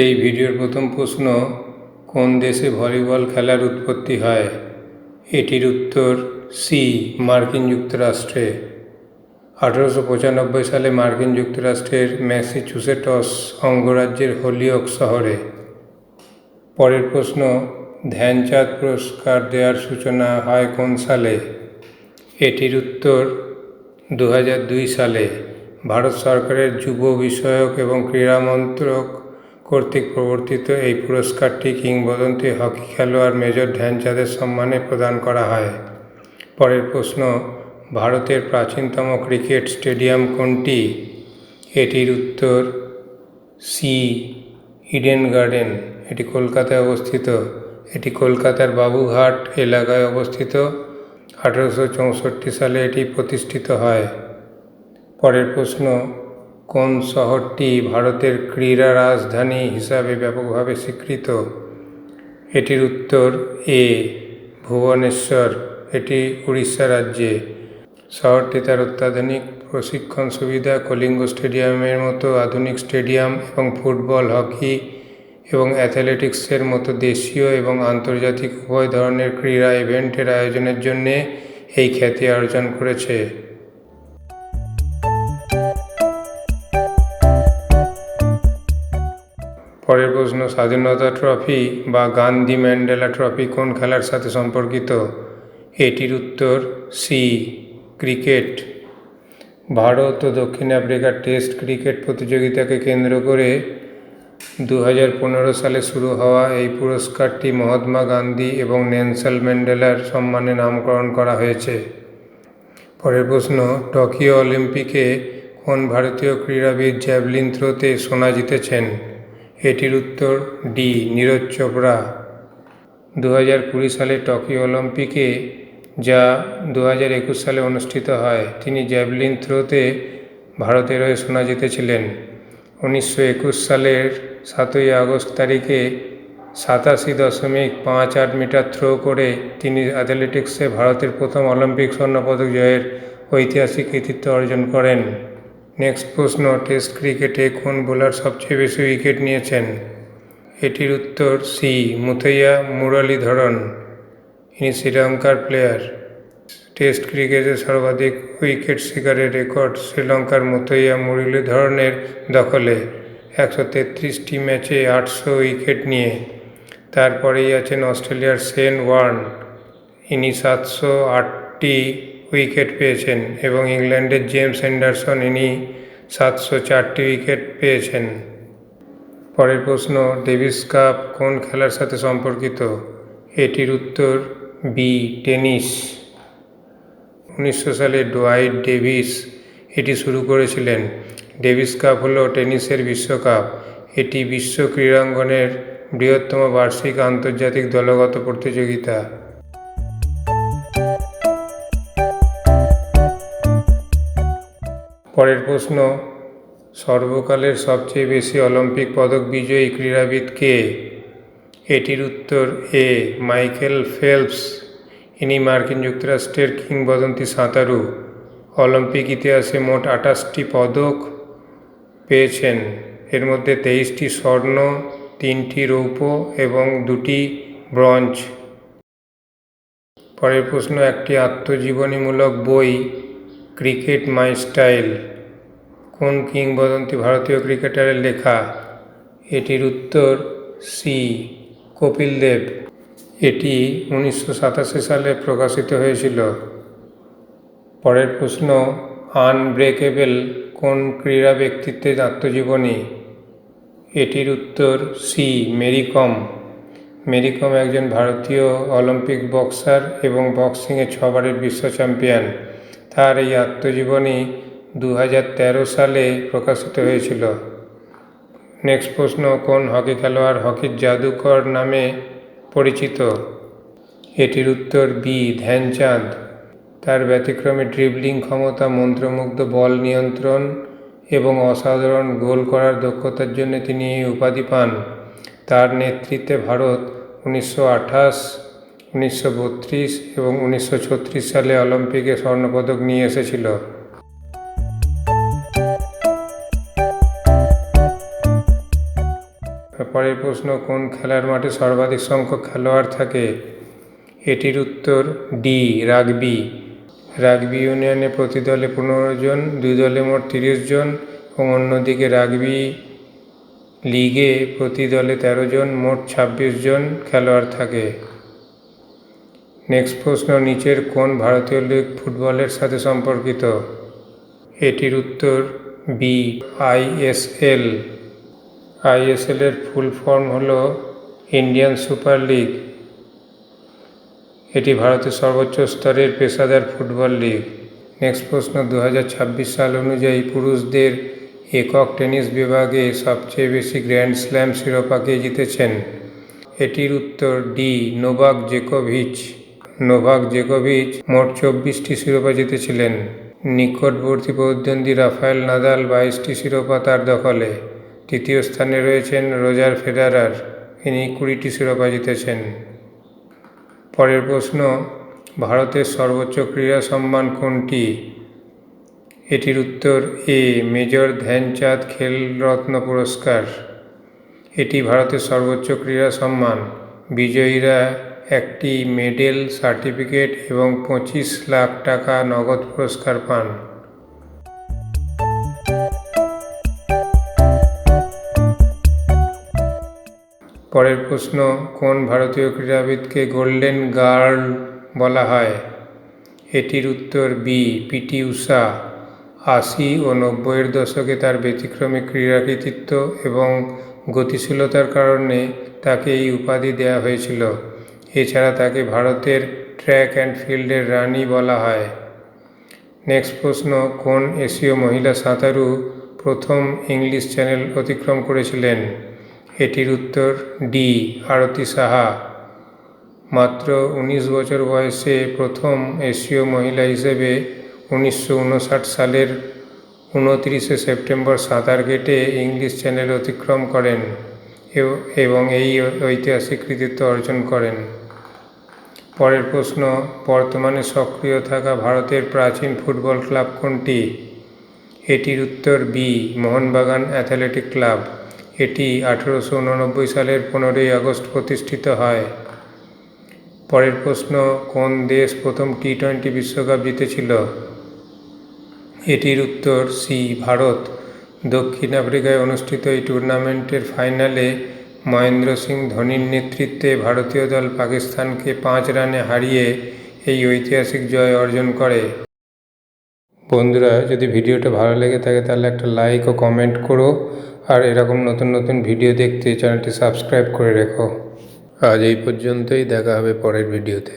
এই ভিডিওর প্রথম প্রশ্ন, কোন দেশে ভলিবল খেলার উৎপত্তি হয়? এটির উত্তর সি, মার্কিন যুক্তরাষ্ট্রে। 1895 সালে মার্কিন যুক্তরাষ্ট্রের ম্যাসাচুসেটস অঙ্গরাজ্যের হোলিওক শহরে। পরের প্রশ্ন, ধ্যানচাঁদ পুরস্কার দেওয়ার সূচনা হয় কোন সালে? এটির উত্তর 2002 সালে। ভারত সরকারের যুব বিষয়ক এবং ক্রীড়া মন্ত্রক কর্তৃক প্রবর্তিত এই পুরস্কারটি কিংবদন্তি হকি খেলোয়াড় মেজর ধ্যানচাঁদের সম্মানে প্রদান করা হয়। পরের প্রশ্ন, ভারতের প্রাচীনতম ক্রিকেট স্টেডিয়াম কোনটি? এটির উত্তর সি, ইডেন গার্ডেন। এটি কলকাতায় অবস্থিত। এটি কলকাতার বাবুঘাট এলাকায় অবস্থিত। 1864 সালে এটি প্রতিষ্ঠিত হয়। পরের প্রশ্ন, কোন শহরটি ভারতের ক্রীড়া রাজধানী হিসাবে ব্যাপকভাবে স্বীকৃত? এটির উত্তর এ, ভুবনেশ্বর। এটি উড়িষ্যা রাজ্যে। শহরটি তার অত্যাধুনিক প্রশিক্ষণ সুবিধা, কলিঙ্গ স্টেডিয়ামের মতো আধুনিক স্টেডিয়াম এবং ফুটবল, হকি এবং অ্যাথলেটিক্সের মতো দেশীয় এবং আন্তর্জাতিক উভয় ধরনের ক্রীড়া ইভেন্টের আয়োজনের জন্য এই খ্যাতি অর্জন করেছে। পরের প্রশ্ন, স্বাধীনতা ট্রফি বা গান্ধী ম্যান্ডেলা ট্রফি কোন খেলার সাথে সম্পর্কিত? এটির উত্তর সি, ক্রিকেট। ভারত ও দক্ষিণ আফ্রিকার টেস্ট ক্রিকেট প্রতিযোগিতাকে কেন্দ্র করে 2015 সালে শুরু হওয়া এই পুরস্কারটি মহাত্মা গান্ধী এবং নেলসন ম্যান্ডেলার সম্মানে নামকরণ করা হয়েছে। পরের প্রশ্ন, টোকিও অলিম্পিকে কোন ভারতীয় ক্রীড়াবিদ জ্যাভলিন থ্রোতে সোনা জিতেছেন? এটির উত্তর ডি, নীরজ চোপড়া। 2020 সালে টোকিও অলিম্পিকে, যা 2021 সালে অনুষ্ঠিত হয়, তিনি জ্যাভলিন থ্রোতে ভারতের হয়ে সোনা জিতেছিলেন। 1921 সালের 7 আগস্ট তারিখে 87.58 মিটার থ্রো করে তিনি অ্যাথলেটিক্সে ভারতের প্রথম অলিম্পিক স্বর্ণপদক জয়ের ঐতিহাসিক কৃতিত্ব অর্জন করেন। নেক্সট প্রশ্ন, টেস্ট ক্রিকেটে কোন বোলার সবচেয়ে বেশি উইকেট নিয়েছেন? এটির উত্তর সি, মুথাইয়া মুরলীধরন। ইনি শ্রীলঙ্কার প্লেয়ার। টেস্ট ক্রিকেটে সর্বাধিক উইকেট শিকারের রেকর্ড শ্রীলঙ্কার মুথাইয়া মুরলীধরনের দখলে, 133টি ম্যাচে 800 উইকেট নিয়ে। তারপরেই আছেন অস্ট্রেলিয়ার শেন ওয়ার্ন, ইনি 708টি উইকেট পেয়েছেন, এবং ইংল্যান্ডের জেমস অ্যান্ডারসন, ইনি 704টি উইকেট পেয়েছেন। পরের প্রশ্ন, ডেভিস কাপ কোন খেলার সাথে সম্পর্কিত? এটির উত্তর বি, টেনিস। 1900 সালে ডোয়াইট ডেভিস এটি শুরু করেছিলেন। ডেভিস কাপ হল টেনিসের বিশ্বকাপ। এটি বিশ্ব ক্রীড়াঙ্গনের বৃহত্তম বার্ষিক আন্তর্জাতিক দলগত প্রতিযোগিতা। পরের প্রশ্ন, সর্বকালের সবচেয়ে বেশি অলিম্পিক পদক বিজয়ী ক্রীড়াবিদ কে? এটির উত্তর এ, মাইকেল ফেলপস। ইনি মার্কিন যুক্তরাষ্ট্রের কিংবদন্তি সাঁতারু। অলিম্পিক ইতিহাসে মোট 28টি পদক পেয়েছেন। এর মধ্যে 23টি স্বর্ণ, 3টি রৌপ্য এবং 2টি ব্রোঞ্জ। পরের প্রশ্ন, একটি আত্মজীবনীমূলক বই, ক্রিকেট মাই স্টাইল, কোন কিংবদন্তি ভারতীয় ক্রিকেটারের লেখা? এটির উত্তর সি, কপিল দেব। এটি 1987 সালে প্রকাশিত হয়েছিল। পরের প্রশ্ন, আনব্রেকেবল কোন ক্রীড়া ব্যক্তিত্বের আত্মজীবনী? এটির উত্তর সি, মেরি কম। মেরি কম একজন ভারতীয় অলিম্পিক বক্সার এবং বক্সিংয়ে 6 বারের বিশ্ব চ্যাম্পিয়ন। তার এই আত্মজীবনী 2013 সালে প্রকাশিত হয়েছিল। নেক্সট প্রশ্ন, কোন হকি খেলোয়াড় হকির জাদুকর নামে পরিচিত? এটির উত্তর বি, ধ্যানচাঁদ। তার ব্যতিক্রমী ড্রিবলিং ক্ষমতা, মন্ত্রমুগ্ধ বল নিয়ন্ত্রণ এবং অসাধারণ গোল করার দক্ষতার জন্য তিনি এই উপাধি পান। তার নেতৃত্বে ভারত 1928, 1932 এবং 1936 সালে অলিম্পিকে স্বর্ণপদক নিয়ে এসেছিল। পরের প্রশ্ন, কোন খেলার মাঠে সর্বাধিক সংখ্যক খেলোয়াড় থাকে? এটির উত্তর ডি, রাগবি। রাগবি ইউনিয়নে প্রতি দলে 15 জন, দুই দলে মোট 30 জন এবং অন্যদিকে রাগবি লিগে প্রতি দলে 13 জন, মোট 26 জন খেলোয়াড় থাকে। নেক্সট প্রশ্ন, নিচের কোন ভারতীয় লিগ ফুটবলের সাথে সম্পর্কিত? এটির উত্তর বি, আইএসএল। আইএসএল এর ফুল ফর্ম হল ইন্ডিয়ান সুপার লিগ। এটি ভারতের সর্বোচ্চ স্তরের পেশাদার ফুটবল লিগ। নেক্সট প্রশ্ন, 2026 সাল অনুযায়ী পুরুষদের একক টেনিস বিভাগে সবচেয়ে বেশি গ্র্যান্ড স্ল্যাম শিরোপা কে জিতেছেন? এটির উত্তর ডি, নোভাক জোকোভিচ। নোভাক জোকোভিচ মোট 24টি শিরোপা জিতেছিলেন। নিকটবর্তী প্রতিদ্বন্দ্বী রাফায়েল নাদাল 22টি শিরোপা তার দখলে। তৃতীয় স্থানে রয়েছেন রোজার ফেডারার, ইনি 20টি শিরোপা জিতেছেন। পরের প্রশ্ন, ভারতের সর্বোচ্চ ক্রীড়া সম্মান কোনটি? এটির উত্তর এ, মেজর ধ্যানচাঁদ খেলরত্ন পুরস্কার। এটি ভারতের সর্বোচ্চ ক্রীড়া সম্মান। বিজয়ীরা একটি মেডেল, সার্টিফিকেট এবং 25 লাখ টাকা নগদ পুরস্কার পান। পরের প্রশ্ন, কোন ভারতীয় ক্রীড়াবিদকে গোল্ডেন গার্ল বলা হয়? এটির উত্তর বি, পিটি ঊষা। 80 ও 90-এর দশকে তার ব্যতিক্রমী ক্রীড়া কৃতিত্ব এবং গতিশীলতার কারণে তাকে এই উপাধি দেওয়া হয়েছিল। এছাড়া তাকে ভারতের ট্র্যাক অ্যান্ড ফিল্ডের রানী বলা হয়। নেক্সট প্রশ্ন, কোন এশীয় মহিলা সাঁতারু প্রথম ইংলিশ চ্যানেল অতিক্রম করেছিলেন? এটির উত্তর ডি, আরতি সাহা। মাত্র 19 বছর বয়সে প্রথম এশীয় মহিলা হিসেবে 1959 সালের 29 সেপ্টেম্বর সাঁতার কেটে ইংলিশ চ্যানেল অতিক্রম করেন এবং এই ঐতিহাসিক কৃতিত্ব অর্জন করেন। পরের প্রশ্ন, বর্তমানে সক্রিয় থাকা ভারতের প্রাচীন ফুটবল ক্লাব কোনটি? এটির উত্তর বি, মোহনবাগান অ্যাথলেটিক ক্লাব। এটি 1889 সালের 15ই আগস্ট প্রতিষ্ঠিত হয়। পরের প্রশ্ন, কোন দেশ প্রথম টি-20 বিশ্বকাপ জিতেছিল? এটির উত্তর সি, ভারত। দক্ষিণ আফ্রিকায় অনুষ্ঠিত এই টুর্নামেন্টের ফাইনালে মহেন্দ্র সিং ধোনির নেতৃত্বে ভারতীয় দল পাকিস্তানকে 5 রানে হারিয়ে এই ঐতিহাসিক জয় অর্জন করে। বন্ধুরা, যদি ভিডিওটা ভালো লেগে থাকে তাহলে একটা লাইক ও কমেন্ট করো, আর এরকম নতুন নতুন ভিডিও দেখতে চ্যানেলটি সাবস্ক্রাইব করে রেখো। আজ এই পর্যন্তই, দেখা হবে পরের ভিডিওতে।